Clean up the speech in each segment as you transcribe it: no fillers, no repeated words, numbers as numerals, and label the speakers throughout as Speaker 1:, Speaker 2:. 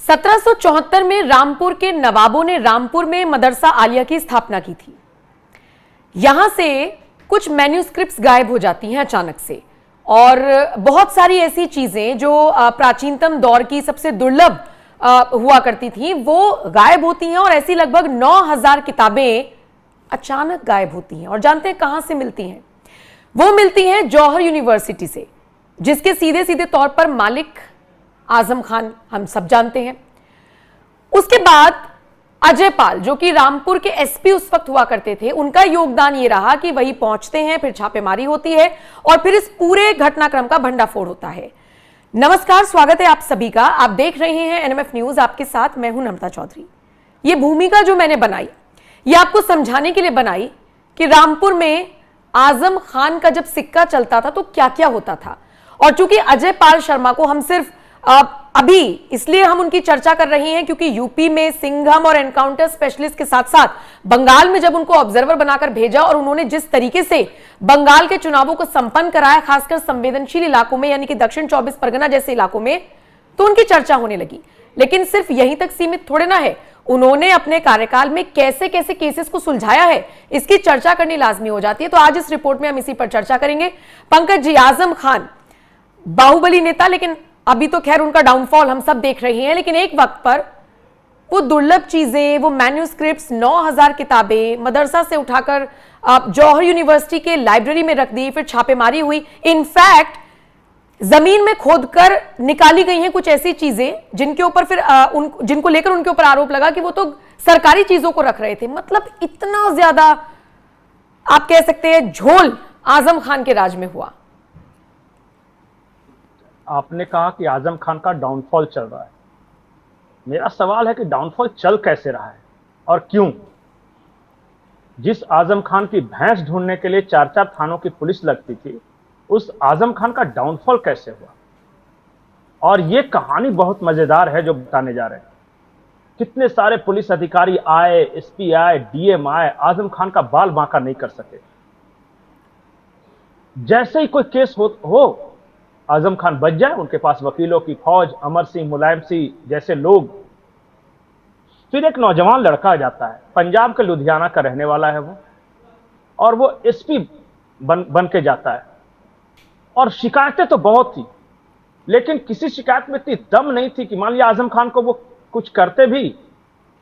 Speaker 1: 1774 में रामपुर के नवाबों ने रामपुर में मदरसा आलिया की स्थापना की थी। यहां से कुछ मैन्यूस्क्रिप्ट्स गायब हो जाती हैं अचानक से, और बहुत सारी ऐसी चीजें जो प्राचीनतम दौर की सबसे दुर्लभ हुआ करती थी वो गायब होती हैं, और ऐसी लगभग 9000 किताबें अचानक गायब होती हैं। और जानते हैं कहां से मिलती हैं? वो मिलती हैं जौहर यूनिवर्सिटी से, जिसके सीधे सीधे तौर पर मालिक आजम खान हम सब जानते हैं। उसके बाद अजय पाल, जो कि रामपुर के एसपी उस वक्त हुआ करते थे, उनका योगदान ये रहा कि वही पहुंचते हैं, फिर छापेमारी होती है और फिर इस पूरे घटनाक्रम का भंडाफोड़ होता है। नमस्कार, स्वागत है आप सभी का। आप देख रहे हैं एनएमएफ न्यूज, आपके साथ मैं हूं नम्रता चौधरी। ये भूमिका जो मैंने बनाई, ये आपको समझाने के लिए बनाई कि रामपुर में आजम खान का जब सिक्का चलता था तो क्या क्या होता था। और चूंकि अजय पाल शर्मा को हम सिर्फ अभी इसलिए हम उनकी चर्चा कर रहे हैं क्योंकि यूपी में सिंघम और एनकाउंटर स्पेशलिस्ट के साथ साथ बंगाल में जब उनको ऑब्जर्वर बनाकर भेजा और उन्होंने जिस तरीके से बंगाल के चुनावों को संपन्न कराया, खासकर संवेदनशील इलाकों में यानी कि दक्षिण 24 परगना जैसे इलाकों में, तो उनकी चर्चा होने लगी। लेकिन सिर्फ यहीं तक सीमित थोड़े ना है, उन्होंने अपने कार्यकाल में कैसे कैसे केसेस को सुलझाया है, इसकी चर्चा करनी लाजमी हो जाती है। तो आज इस रिपोर्ट में हम इसी पर चर्चा करेंगे। पंकज जी, आजम खान बाहुबली नेता, लेकिन अभी तो खैर उनका डाउनफॉल हम सब देख रहे हैं, लेकिन एक वक्त पर वो दुर्लभ चीजें, वो मैन्यूस्क्रिप्ट्स, 9000 किताबें मदरसा से उठाकर जौहर यूनिवर्सिटी के लाइब्रेरी में रख दी, फिर छापेमारी हुई। इनफैक्ट जमीन में खोदकर निकाली गई हैं कुछ ऐसी चीजें जिनके ऊपर फिर जिनको लेकर उनके ऊपर आरोप लगा कि वो तो सरकारी चीजों को रख रहे थे। मतलब इतना ज्यादा आप कह सकते हैं झोल आजम खान के राज में हुआ।
Speaker 2: आपने कहा कि आजम खान का डाउनफॉल चल रहा है। मेरा सवाल है कि डाउनफॉल चल कैसे रहा है और क्यों? जिस आजम खान की भैंस ढूंढने के लिए 4-4 थानों की पुलिस लगती थी, उस आजम खान का डाउनफॉल कैसे हुआ? और यह कहानी बहुत मजेदार है जो बताने जा रहे हैं। कितने सारे पुलिस अधिकारी आए, एसपी आए, डीएम आए, आजम खान का बाल बांका नहीं कर सके। जैसे ही कोई केस हो आजम खान बच जाए, उनके पास वकीलों की फौज, अमर सिंह, मुलायम सिंह जैसे लोग। फिर एक नौजवान लड़का आ जाता है, पंजाब के लुधियाना का रहने वाला है वो, और वो एसपी बन के जाता है। और शिकायतें तो बहुत थी, लेकिन किसी शिकायत में इतनी दम नहीं थी कि मान लिया आजम खान को वो कुछ करते भी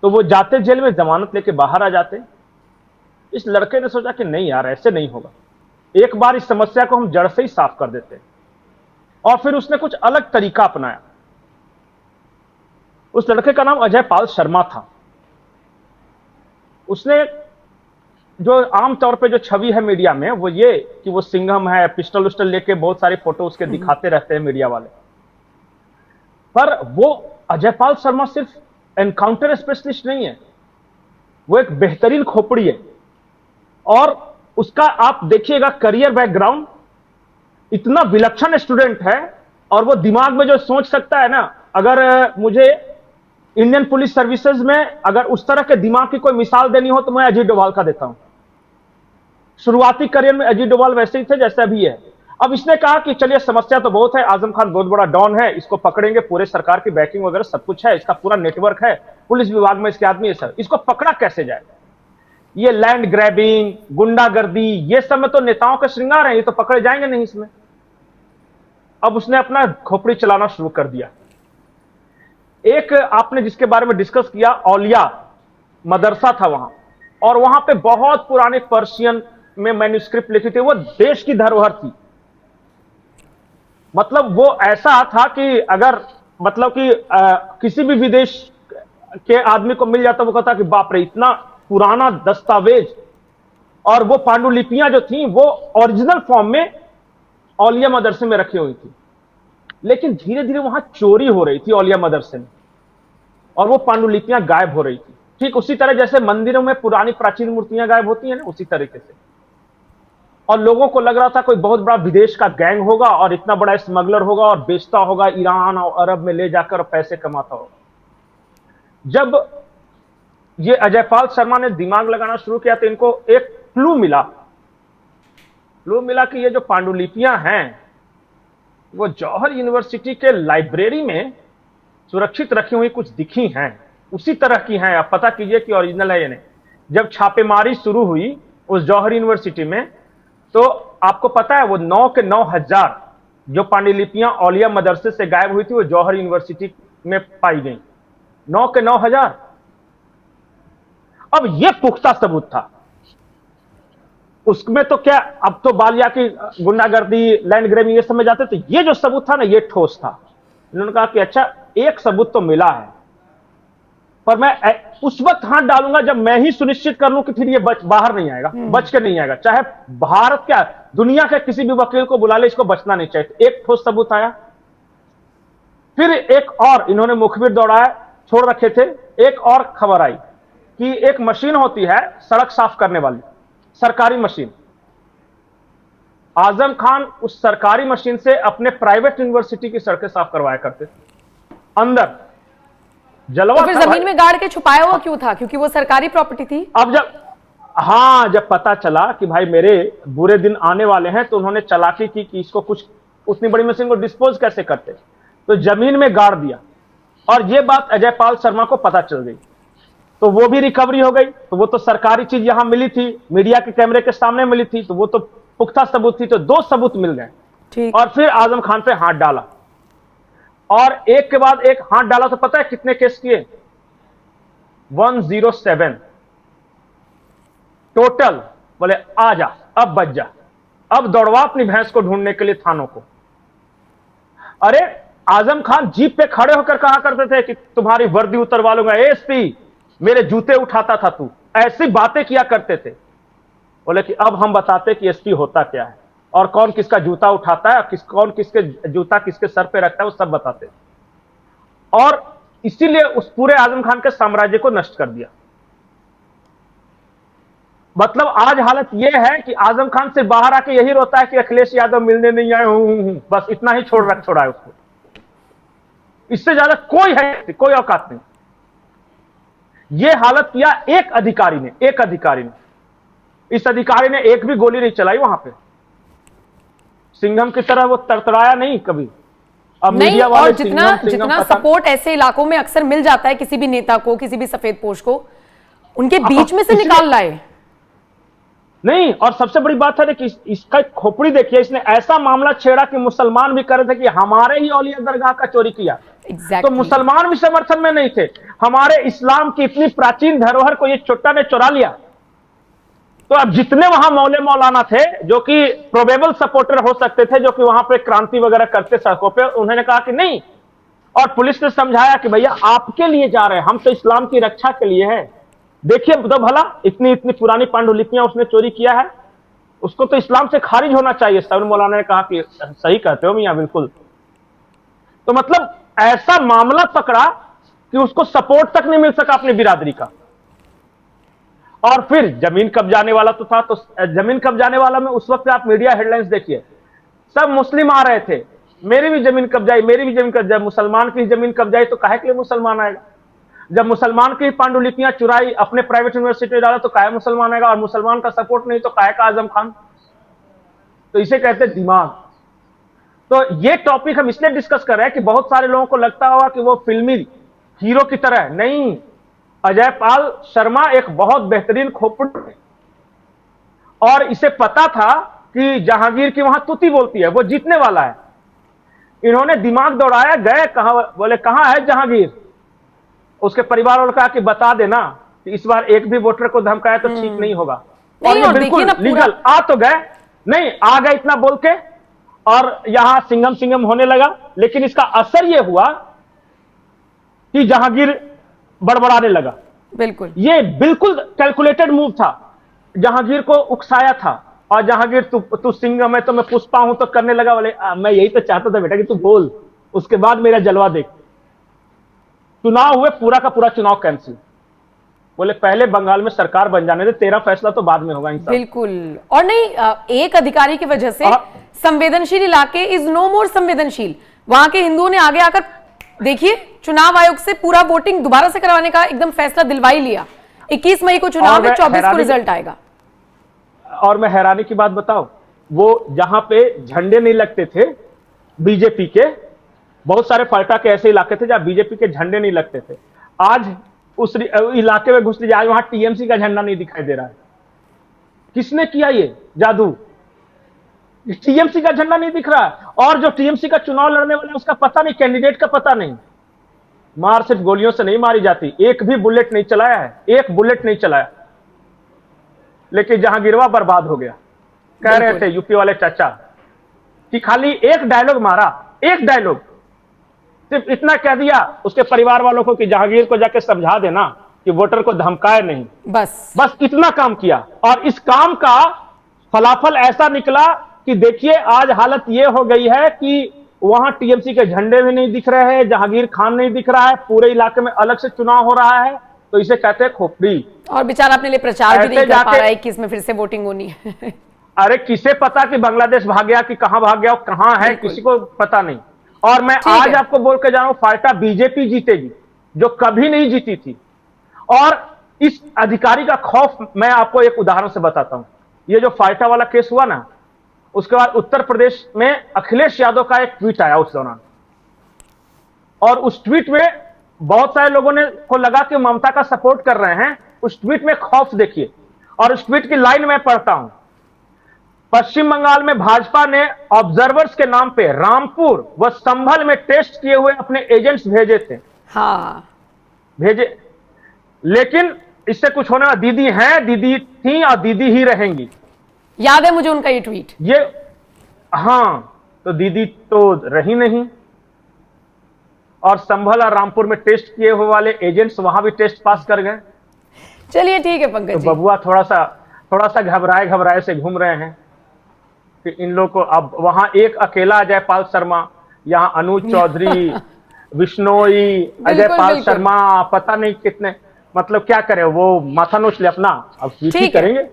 Speaker 2: तो वो जाते जेल में, जमानत लेके बाहर आ जाते। इस लड़के ने सोचा कि नहीं यार, ऐसे नहीं होगा, एक बार इस समस्या को हम जड़ से ही साफ कर देते हैं। और फिर उसने कुछ अलग तरीका अपनाया। उस लड़के का नाम अजय पाल शर्मा था। उसने जो आमतौर पे जो छवि है मीडिया में वो ये कि वो सिंघम है, पिस्टल उस्टल लेके बहुत सारे फोटो उसके दिखाते रहते हैं मीडिया वाले। पर वो अजय पाल शर्मा सिर्फ एनकाउंटर स्पेशलिस्ट नहीं है, वो एक बेहतरीन खोपड़ी है। और उसका आप देखिएगा करियर बैकग्राउंड, इतना विलक्षण स्टूडेंट है। और वो दिमाग में जो सोच सकता है ना, अगर मुझे इंडियन पुलिस सर्विसेज में अगर उस तरह के दिमाग की कोई मिसाल देनी हो तो मैं अजीत डोभाल का देता हूं। शुरुआती करियर में अजीत डोभाल वैसे ही थे जैसे अभी है। अब इसने कहा कि चलिए समस्या तो बहुत है, आजम खान बहुत बड़ा डॉन है, इसको पकड़ेंगे, पूरे सरकार की बैकिंग वगैरह सब कुछ है, इसका पूरा नेटवर्क है, पुलिस विभाग में इसके आदमी है सर, इसको पकड़ा कैसे जाए? ये लैंड ग्रैबिंग, गुंडागर्दी, ये सब में तो नेताओं के श्रृंगार है, ये तो पकड़े जाएंगे नहीं इसमें। अब उसने अपना खोपड़ी चलाना शुरू कर दिया। एक आपने जिसके बारे में डिस्कस किया, औलिया मदरसा था वहां, और वहां पे बहुत पुराने पर्शियन में मैन्यूस्क्रिप्ट लिखी थी। वो देश की धरोहर थी। मतलब वो ऐसा था कि अगर मतलब कि किसी भी विदेश के आदमी को मिल जाता, वो कहता कि बाप रे, इतना पुराना दस्तावेज। और वो पांडुलिपियां जो थी वो ओरिजिनल फॉर्म में औलिया मदरसे में रखी हुई थी। लेकिन धीरे धीरे वहां चोरी हो रही थी औलिया मदरसे में, और वो पांडुलिपियां गायब हो रही थी। ठीक उसी तरह जैसे मंदिरों में पुरानी प्राचीन मूर्तियां गायब होती हैं ना, उसी तरीके से। और लोगों को लग रहा था कोई बहुत बड़ा विदेश का गैंग होगा और इतना बड़ा स्मगलर होगा और बेचता होगा ईरान और अरब में ले जाकर पैसे कमाता होगा। जब ये अजय पाल शर्मा ने दिमाग लगाना शुरू किया तो इनको एक क्लू मिला कि ये जो पांडुलिपियां हैं वो जौहर यूनिवर्सिटी के लाइब्रेरी में सुरक्षित रखी हुई कुछ दिखी हैं, उसी तरह की हैं। आप पता कीजिए कि ओरिजिनल है या नहीं। जब छापेमारी शुरू हुई उस जौहर यूनिवर्सिटी में, तो आपको पता है वो 9 के 9,000 जो पांडुलिपियां औलिया मदरसे से गायब हुई थी वो जौहर यूनिवर्सिटी में पाई गई। 9 के 9,000। अब ये पुख्ता सबूत था। उसमें तो क्या, अब तो बालिया की गुंडागर्दी, लैंड ग्रैबिंग ये समझ जाते, तो ये जो सबूत था ना ये ठोस था। इन्होंने कहा कि अच्छा एक सबूत तो मिला है, पर मैं उस वक्त हाथ डालूंगा जब मैं ही सुनिश्चित कर लूं कि फिर ये बाहर नहीं आएगा, बच के नहीं आएगा। चाहे भारत क्या दुनिया के किसी भी वकील को बुला ले, इसको बचना नहीं चाहिए। एक ठोस सबूत आया। फिर एक और इन्होंने मुखबिर दौड़ाया, छोड़ रखे थे। एक और खबर आई कि एक मशीन होती है सड़क साफ करने वाली, सरकारी मशीन। आजम खान उस सरकारी मशीन से अपने प्राइवेट यूनिवर्सिटी की सड़कें साफ करवाया करते थे अंदर। जलवा
Speaker 1: तो फिर जमीन में गाड़ के छुपाया हुआ क्यों था? क्योंकि वो सरकारी प्रॉपर्टी थी।
Speaker 2: अब जब पता चला कि भाई मेरे बुरे दिन आने वाले हैं, तो उन्होंने चालाकी की कि इसको कुछ, उतनी बड़ी मशीन को डिस्पोज कैसे करते, तो जमीन में गाड़ दिया। और ये बात अजय पाल शर्मा को पता चल गई, तो वो भी रिकवरी हो गई। तो वो तो सरकारी चीज यहां मिली थी, मीडिया के कैमरे के सामने मिली थी, तो वो तो पुख्ता सबूत थी। तो 2 सबूत मिल गए। और फिर आजम खान पे हाथ डाला, और एक के बाद एक हाथ डाला। तो पता है कितने केस किए? 107 टोटल। बोले आ जा, अब बच जा, अब दौड़वा अपनी भैंस को ढूंढने के लिए थानों को। अरे आजम खान जीप पे खड़े होकर कहा करते थे कि तुम्हारी वर्दी उतरवा लूंगा, एसपी मेरे जूते उठाता था तू, ऐसी बातें किया करते थे। बोले कि अब हम बताते कि एसपी होता क्या है, और कौन किसका जूता उठाता है, कौन किसके जूता किसके सर पे रखता है, वो सब बताते। और इसीलिए उस पूरे आजम खान के साम्राज्य को नष्ट कर दिया। मतलब आज हालत यह है कि आजम खान से बाहर आके यही रोता है कि अखिलेश यादव मिलने नहीं आए, बस इतना ही छोड़ा है उसको। इससे ज्यादा कोई है, कोई औकात नहीं। यह हालत किया एक अधिकारी ने। इस अधिकारी ने एक भी गोली नहीं चलाई वहां पे। सिंघम की तरह वो तड़तड़ाया नहीं कभी। अब
Speaker 1: नहीं,
Speaker 2: मीडिया वाले
Speaker 1: और जितना सपोर्ट ऐसे इलाकों में अक्सर मिल जाता है किसी भी नेता को, किसी भी सफेदपोश को, उनके बीच में से निकाल लाए
Speaker 2: नहीं। और सबसे बड़ी बात है कि इसका खोपड़ी देखिए, इसने ऐसा मामला छेड़ा कि मुसलमान भी कर रहे थे कि हमारे ही औलिया दरगाह का चोरी किया। तो मुसलमान भी समर्थन में नहीं थे। हमारे इस्लाम की इतनी प्राचीन धरोहर को ये चोट्टा ने चुरा लिया। तो अब जितने वहां मौले मौलाना थे जो कि प्रोबेबल सपोर्टर हो सकते थे, जो कि वहां पे क्रांति वगैरह करते सड़कों पे, उन्होंने कहा कि नहीं। और पुलिस ने समझाया कि भैया आपके लिए जा रहे हैं, हम तो इस्लाम की रक्षा के लिए है। देखिए तो भला इतनी पुरानी पांडुलिपियां उसने चोरी किया है, उसको तो इस्लाम से खारिज होना चाहिए। सभी मौलाना ने कहा कि सही कहते हो मियां, बिल्कुल। तो मतलब ऐसा मामला पकड़ा कि उसको सपोर्ट तक नहीं मिल सका अपनी बिरादरी का। और फिर जमीन कब्जाने वाला तो था, तो जमीन कब्जाने वाला में उस वक्त आप मीडिया हेडलाइंस देखिए, सब मुस्लिम आ रहे थे, मेरी भी जमीन कब्जाई, मेरी भी जमीन कब्जाई। मुसलमान की जमीन कब्जाई तो काहे के लिए मुसलमान आएगा? जब मुसलमान की पांडुलिपियां चुराई, अपने प्राइवेट यूनिवर्सिटी में डाला, तो काहे मुसलमान आएगा? और मुसलमान का सपोर्ट नहीं तो काहे का आजम खान? तो इसे कहते हैं दिमाग। तो ये टॉपिक हम इसलिए डिस्कस कर रहे हैं कि बहुत सारे लोगों को लगता होगा कि वो फिल्मी हीरो की तरह है। नहीं, अजय पाल शर्मा एक बहुत बेहतरीन खोपड़ी है, और इसे पता था कि जहांगीर की वहां तुती बोलती है, वो जीतने वाला है। इन्होंने दिमाग दौड़ाया, गए कहां, बोले कहां है जहांगीर? उसके परिवार वालों कहा कि बता देना कि इस बार एक भी वोटर को धमकाया तो ठीक नहीं होगा। और ये बिल्कुल लीगल आ तो गए, नहीं आ गए इतना बोल के, और यहां सिंघम होने लगा। लेकिन इसका असर यह हुआ कि जहांगीर बड़बड़ाने लगा।
Speaker 1: बिल्कुल,
Speaker 2: ये बिल्कुल कैलकुलेटेड मूव था। जहांगीर को उकसाया था, और जहांगीर तू सिंघम है तो मैं पुष्पा हूं तो करने लगा। बोले मैं यही तो चाहता था बेटा कि तू बोल, उसके बाद मेरा जलवा देख। चुनाव हुए, पूरा का पूरा चुनाव कैंसिल। बोले पहले बंगाल में सरकार बन जाने दे, तेरा फैसला तो बाद में होगा।
Speaker 1: बिल्कुल। और नहीं, एक अधिकारी की वजह से संवेदनशील इलाके इज नो मोर संवेदनशील। वहां के हिंदुओं ने आगे आकर देखिए चुनाव आयोग से पूरा वोटिंग दोबारा से करवाने का एकदम फैसला दिलवाई लिया। 21 मई को चुनाव है, 24 को रिजल्ट आएगा।
Speaker 2: और मैं हैरानी की बात बताऊं, वो जहां पे झंडे नहीं लगते थे बीजेपी के, बहुत सारे फाल्टा के ऐसे इलाके थे जहां बीजेपी के झंडे नहीं लगते थे। आज उस इलाके में घुस लीजिए, आज वहां टीएमसी का झंडा नहीं दिखाई दे रहा है। किसने किया ये जादू? टीएमसी का झंडा नहीं दिख रहा है। और जो टीएमसी का चुनाव लड़ने वाला है उसका पता नहीं, कैंडिडेट का पता नहीं। मार सिर्फ गोलियों से नहीं मारी जाती, एक भी बुलेट नहीं चलाया है, एक बुलेट नहीं चलाया, लेकिन जहांगीरवा बर्बाद हो गया। कह रहे थे यूपी वाले चाचा कि खाली एक डायलॉग मारा, एक डायलॉग, सिर्फ इतना कह दिया उसके परिवार वालों को कि जहांगीर को जाके समझा देना कि वोटर को धमकाए नहीं, बस इतना काम किया। और इस काम का फलाफल ऐसा निकला कि देखिए आज हालत ये हो गई है कि वहां टीएमसी के झंडे भी नहीं दिख रहे हैं, जहांगीर खान नहीं दिख रहा है, पूरे इलाके में अलग से चुनाव हो रहा है, तो इसे कहते हैं खोपड़ी।
Speaker 1: और बेचारा अपने लिए प्रचार भी नहीं कर पा रहा है कि इसमें फिर से वोटिंग होनी है।
Speaker 2: अरे किसे पता कि बांग्लादेश भाग गया कि कहां भाग गया, कहां है, किसी को पता नहीं। और मैं आज आपको बोल के जा रहा हूं, फाल्टा बीजेपी जीतेगी, जो कभी नहीं जीती थी। और इस अधिकारी का खौफ मैं आपको एक उदाहरण से बताता हूं। ये जो फाल्टा वाला केस हुआ ना, उसके बाद उत्तर प्रदेश में अखिलेश यादव का एक ट्वीट आया उस दौरान, और उस ट्वीट में बहुत सारे लोगों ने को लगा कि ममता का सपोर्ट कर रहे हैं। उस ट्वीट में खौफ देखिए, और उस ट्वीट की लाइन मैं पढ़ता हूं। पश्चिम बंगाल में भाजपा ने ऑब्जर्वर्स के नाम पे रामपुर व संभल में टेस्ट किए हुए अपने एजेंट्स भेजे थे।
Speaker 1: हाँ
Speaker 2: भेजे, लेकिन इससे कुछ होने वाला, दीदी हैं, दीदी थी और दीदी ही रहेंगी।
Speaker 1: याद है मुझे उनका ये ट्वीट।
Speaker 2: ये हाँ, तो दीदी तो रही नहीं, और संभल और रामपुर में टेस्ट किए हुए वाले एजेंट्स वहां भी टेस्ट पास कर गए।
Speaker 1: चलिए ठीक है पंकज जी।
Speaker 2: तो बबुआ थोड़ा सा घबराए से घूम रहे हैं कि इन लोग को अब वहां एक अकेला अजयपाल शर्मा, यहाँ अनुज चौधरी, विश्नोई, अजयपाल शर्मा, पता नहीं कितने, मतलब क्या करे वो, माथा नोच ले अपना, अब ठीक करेंगे।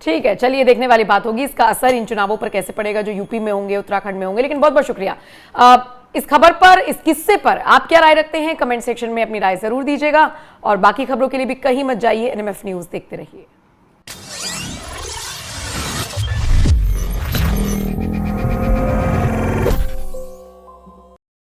Speaker 1: ठीक है, चलिए देखने वाली बात होगी इसका असर इन चुनावों पर कैसे पड़ेगा, जो यूपी में होंगे, उत्तराखंड में होंगे। लेकिन बहुत बहुत शुक्रिया। इस खबर पर, इस किस्से पर आप क्या राय रखते हैं? कमेंट सेक्शन में अपनी राय जरूर दीजिएगा, और बाकी खबरों के लिए भी कहीं मत जाइए। एनएमएफ न्यूज देखते रहिए।